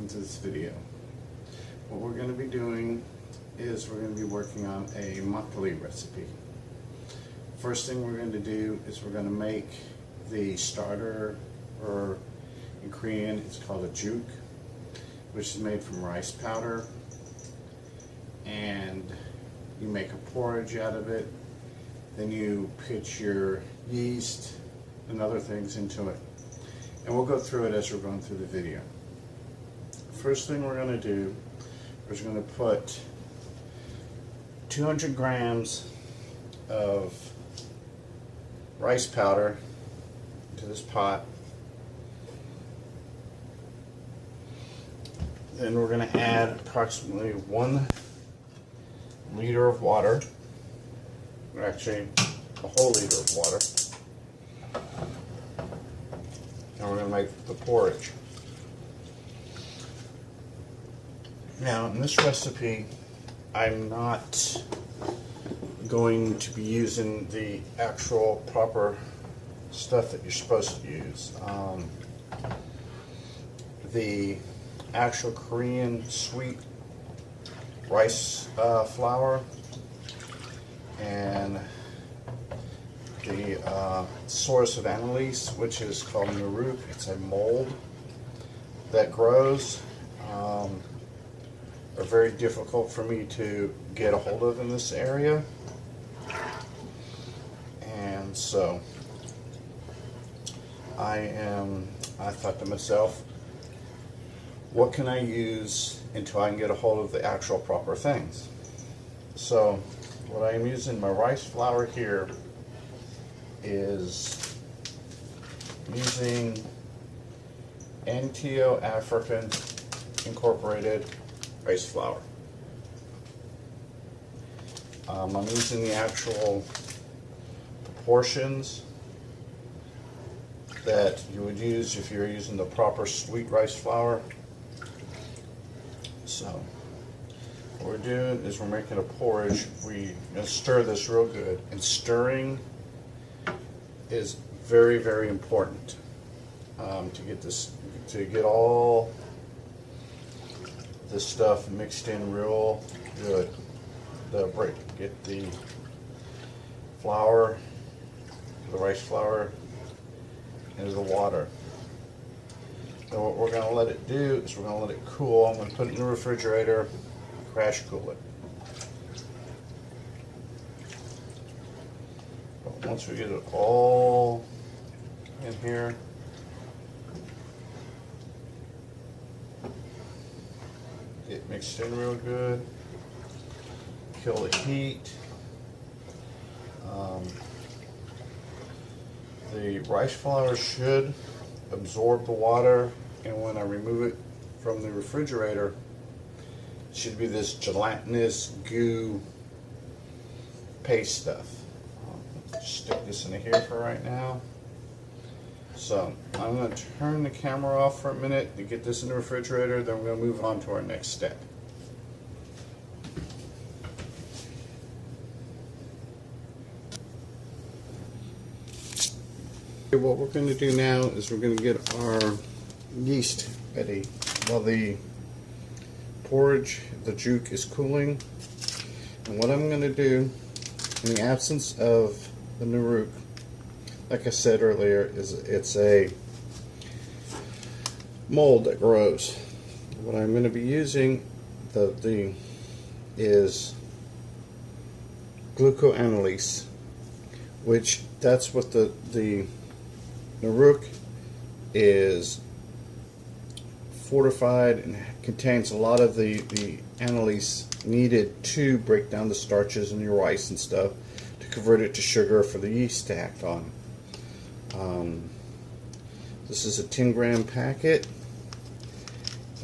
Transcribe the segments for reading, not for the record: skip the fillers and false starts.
into this video. What we're going to be doing is we're going to be working on a makgeolli recipe. First thing we're going to do is we're going to make the starter, or in Korean it's called a juk, which is made from rice powder, and you make a porridge out of it. Then you put your yeast and other things into it, and we'll go through it as we're going through the video. First thing we're going to do is we're going to put 200 grams of rice powder into this pot. Then we're going to add approximately 1 liter of water, or actually a whole liter of water, and we're going to make the porridge. Now in this recipe I'm not going to be using the actual proper stuff that you're supposed to use. The actual Korean sweet rice flour and the source of Amylase, which is called nuruk. It's a mold that grows, are very difficult for me to get a hold of in this area, and so I thought to myself, what can I use until I can get a hold of the actual proper things? So what I'm using, my rice flour here, is using NTO African Incorporated rice flour. I'm using the actual proportions that you would use if you're using the proper sweet rice flour. So what we're doing is we're making a porridge. We're going to stir this real good, and stirring is very, very important to get this, to get all this stuff mixed in real good. Get the flour, the rice flour, into the water. And what we're going to let it do is we're going to let it cool. I'm going to put it in the refrigerator, crash cool it. But once we get it all in here, get mixed in real good, kill the heat. The rice flour should absorb the water, and when I remove it from the refrigerator, it should be this gelatinous goo paste stuff. Just stick this in here for right now. So I'm going to turn the camera off for a minute to get this in the refrigerator, then we're going to move on to our next step. What we're going to do now is we're going to get our yeast ready while the porridge, the juk, is cooling. And what I'm going to do, in the absence of the nuruk, like I said earlier, is it's a mold that grows. What I'm going to be using is Gluco-Amylase, which that's what the nuruk is fortified and contains a lot of the amylase needed to break down the starches in your rice and stuff to convert it to sugar for the yeast to act on. This is a 10-gram packet,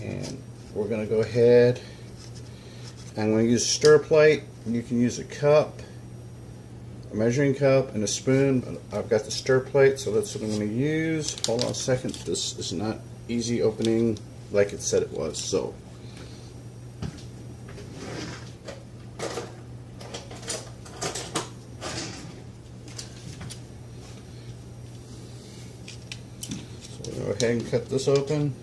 and we're going to go ahead. I'm going to use a stir plate. You can use a cup, a measuring cup, and a spoon, but I've got the stir plate, so that's what I'm going to use. Hold on a second. This is not easy opening like it said it was. So we'll go ahead and cut this open.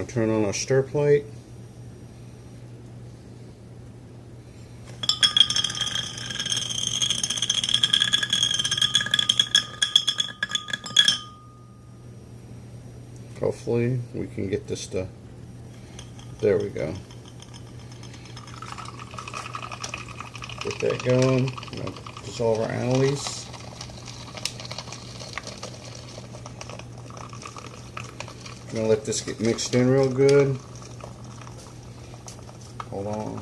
going to turn on our stir plate. Hopefully we can get this to, there we go. Get that going. I'm going to dissolve our Amylase. I'm going to let this get mixed in real good. Hold on.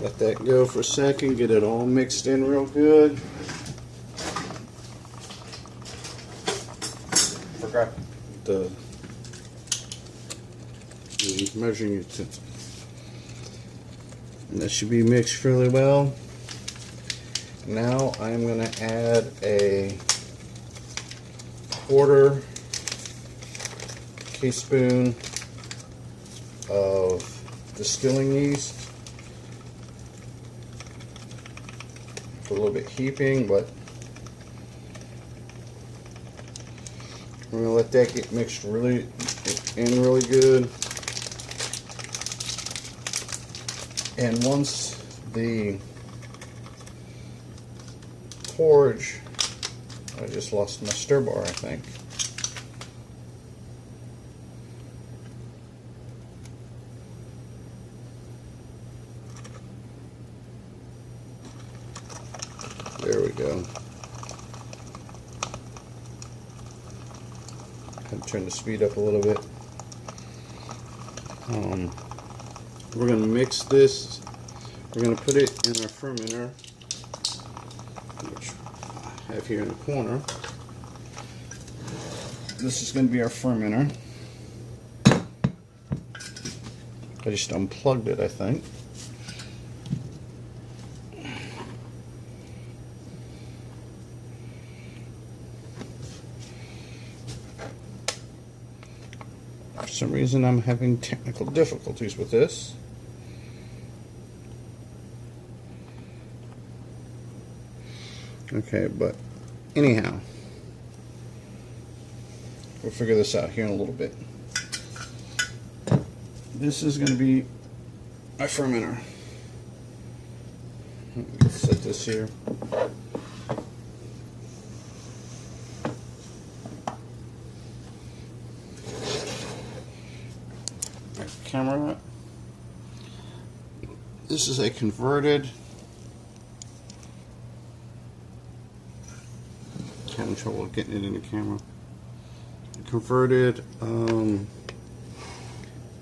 Let that go for a second. Get it all mixed in real good. Forgot the measuring utensil. And that should be mixed fairly well. Now I'm going to add a 1/4 teaspoon of distilling yeast. It's a little bit heaping, but we're going to let that get mixed really good. And once the porridge, I just lost my stir bar, I think. There we go. I'm trying to speed up a little bit. We're going to mix this. We're going to put it in our fermenter, which I have here in the corner. This is going to be our fermenter. I just unplugged it, I think. For some reason I'm having technical difficulties with this. Okay, but anyhow, we'll figure this out here in a little bit. This is going to be my fermenter. Let's set this here. Camera. This is a converted. Having trouble getting it in the camera. Converted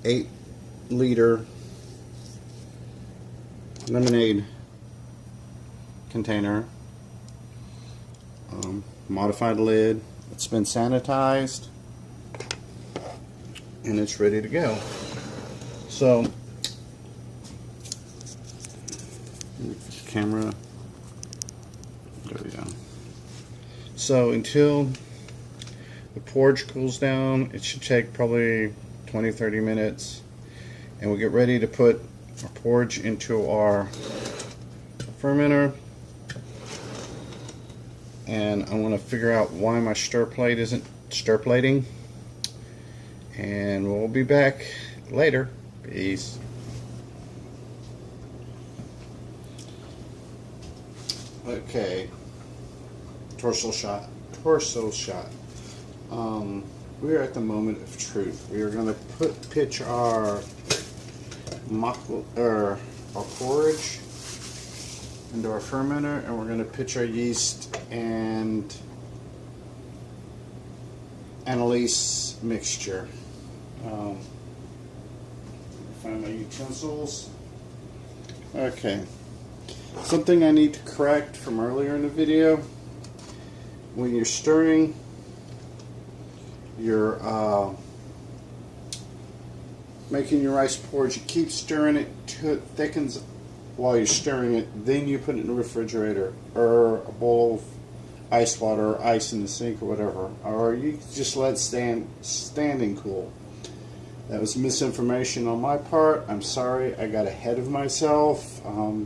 8-liter lemonade container. Modified lid. It's been sanitized and it's ready to go. So, camera, there we go. So until the porridge cools down, it should take probably 20-30 minutes, and we'll get ready to put our porridge into our fermenter. And I want to figure out why my stir plate isn't stir plating, and we'll be back later. Peace. Okay. Torso shot. We are at the moment of truth. We are going to pitch our porridge into our fermenter, and we're going to pitch our yeast and Amylase mixture. Find my utensils. Okay. Something I need to correct from earlier in the video. When you're stirring your making your rice porridge, you keep stirring it till it thickens while you're stirring it. Then you put it in the refrigerator or a bowl of ice water or ice in the sink or whatever, or you just let it standing cool. That was misinformation on my part. I'm sorry, I got ahead of myself. I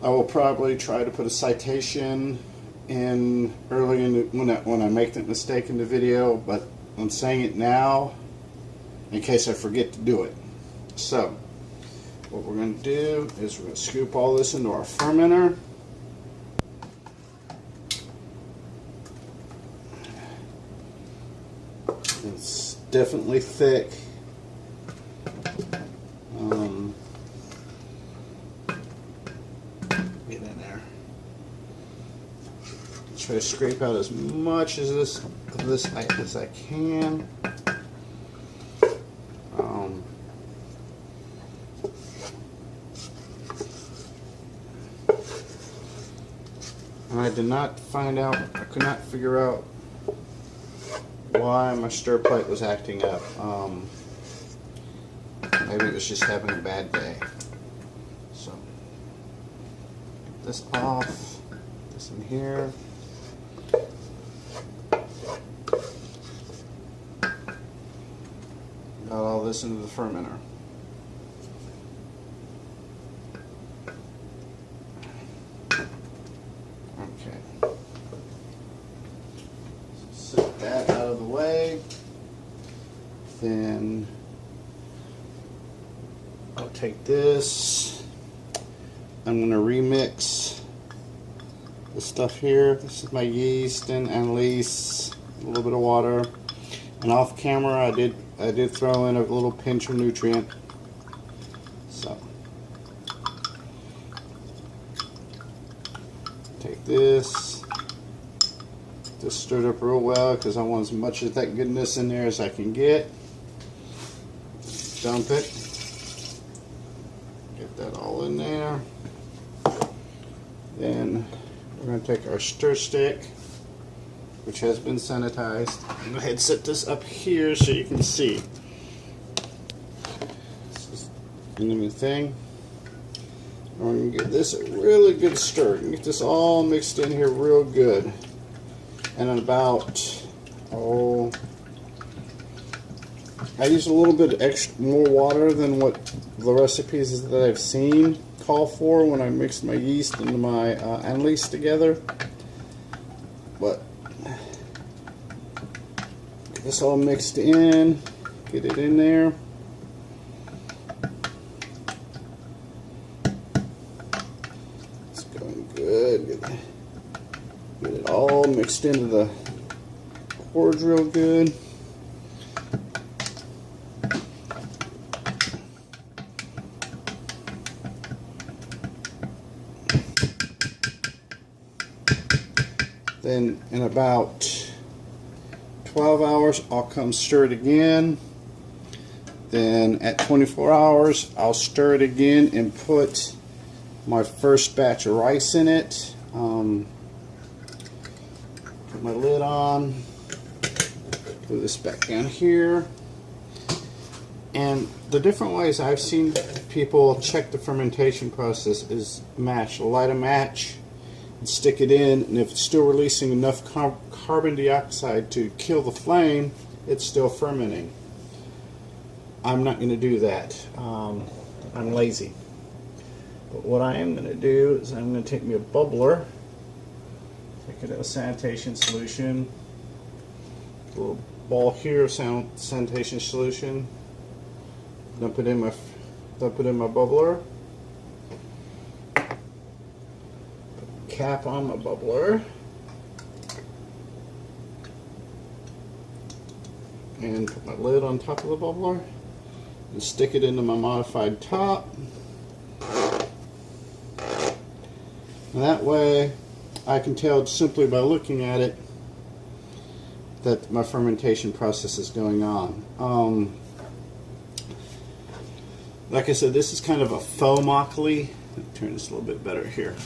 will probably try to put a citation in early in the, when I make that mistake in the video, but I'm saying it now in case I forget to do it. So, what we're going to do is we're going to scoop all this into our fermenter. It's definitely thick. Get in there. Try to scrape out as much as this as I can. And I did not find out. I could not figure out why my stir plate was acting up. Maybe it was just having a bad day. So, get this off. Put this in here. Got all this into the fermenter. Okay. Set that out of the way. Then I'll take this. I'm going to remix the stuff here. This is my yeast and Amylase, a little bit of water. And off camera, I did throw in a little pinch of nutrient. So take this. Just stirred up real well because I want as much of that goodness in there as I can get. Dump it. Get that all in there. Then we're going to take our stir stick, which has been sanitized. Go ahead and set this up here so you can see. This is the new thing. We're going to give this a really good stir. Get this all mixed in here real good. And in about, I use a little bit extra, more water than what the recipes that I've seen call for when I mix my yeast and my Amylase together. But get this all mixed in, get it in there. It's going good. Get it all mixed into the cords real good. Then in about 12 hours, I'll come stir it again. Then at 24 hours, I'll stir it again and put my first batch of rice in it. Put my lid on. Put this back down here. And the different ways I've seen people check the fermentation process is light a match, and stick it in, and if it's still releasing enough carbon dioxide to kill the flame, it's still fermenting. I'm not going to do that. I'm lazy. But what I am going to do is I'm going to take me a bubbler, take it in a sanitation solution, a little ball here of sanitation solution, dump it in my bubbler. Cap on my bubbler, and put my lid on top of the bubbler and stick it into my modified top. And that way I can tell simply by looking at it that my fermentation process is going on. Like I said, this is kind of a faux makgeolli. Let me turn this a little bit better here.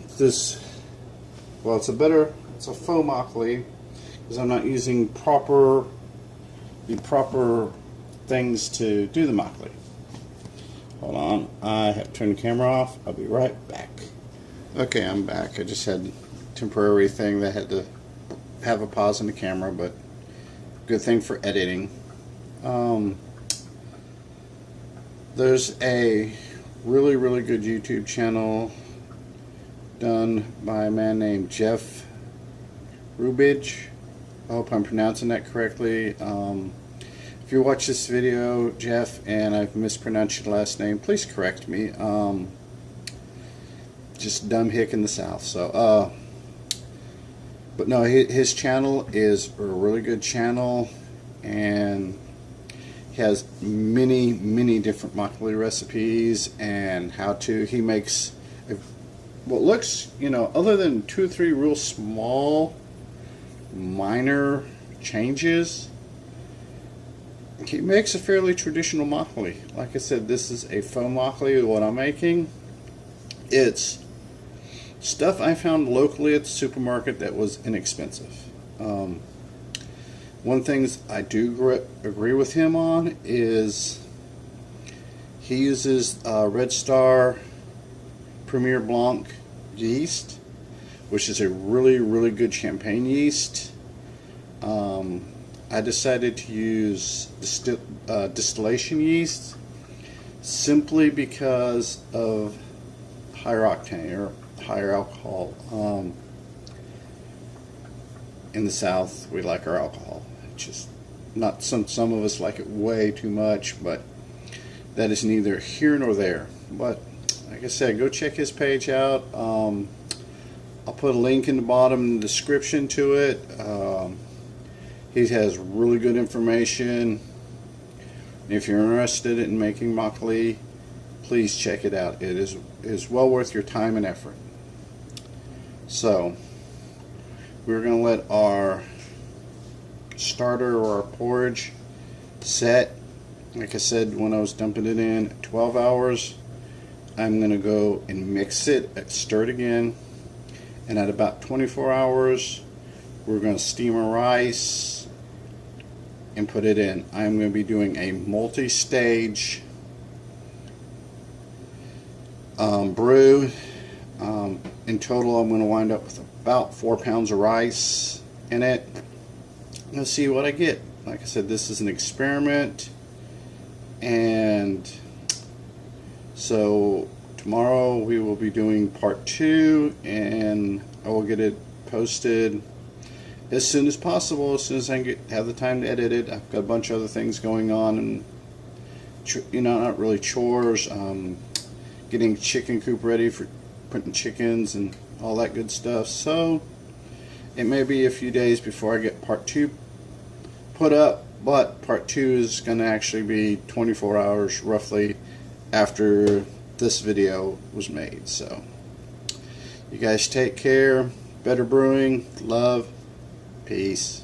It's a faux makgeolli because I'm not using the proper things to do the makgeolli. Hold on, I have to turn the camera off. I'll be right back. Okay, I'm back. I just had a temporary thing that had to have a pause in the camera, but good thing for editing. There's a really, really good YouTube channel done by a man named Jeff Rubidge. I hope I'm pronouncing that correctly. If you watch this video, Jeff, and I've mispronounced your last name, please correct me. Just dumb hick in the South. So, but no, his channel is a really good channel, and he has many different makgeolli recipes and how-to. He makes what looks, other than 2 or 3 real small, minor changes, he makes a fairly traditional makgeolli. Like I said, this is a faux makgeolli. What I'm making, it's stuff I found locally at the supermarket that was inexpensive. One thing I do agree with him on is he uses Red Star Premier Blanc yeast, which is a really good champagne yeast. I decided to use distillation yeast simply because of higher octane or higher alcohol. In the South, we like our alcohol. It's just not some of us like it way too much, but that is neither here nor there. But like I said, go check his page out. I'll put a link in the bottom in the description to it. He has really good information. If you're interested in making makgeolli, please check it out. It is well worth your time and effort. So we're going to let our starter or our porridge set. Like I said, when I was dumping it in 12 hours, I'm going to go and mix it, stir it again, and at about 24 hours we're going to steam our rice and put it in. I'm going to be doing a multi-stage brew. In total, I'm going to wind up with about 4 pounds of rice in it. Let's see what I get. Like I said, this is an experiment, and so tomorrow we will be doing part 2, and I will get it posted as soon as possible, as soon as I have the time to edit it. I've got a bunch of other things going on, and not really chores. Getting chicken coop ready for putting chickens and all that good stuff. So it may be a few days before I get part 2 put up, but part 2 is going to actually be 24 hours roughly after this video was made. So you guys take care. Better brewing. Love. Peace.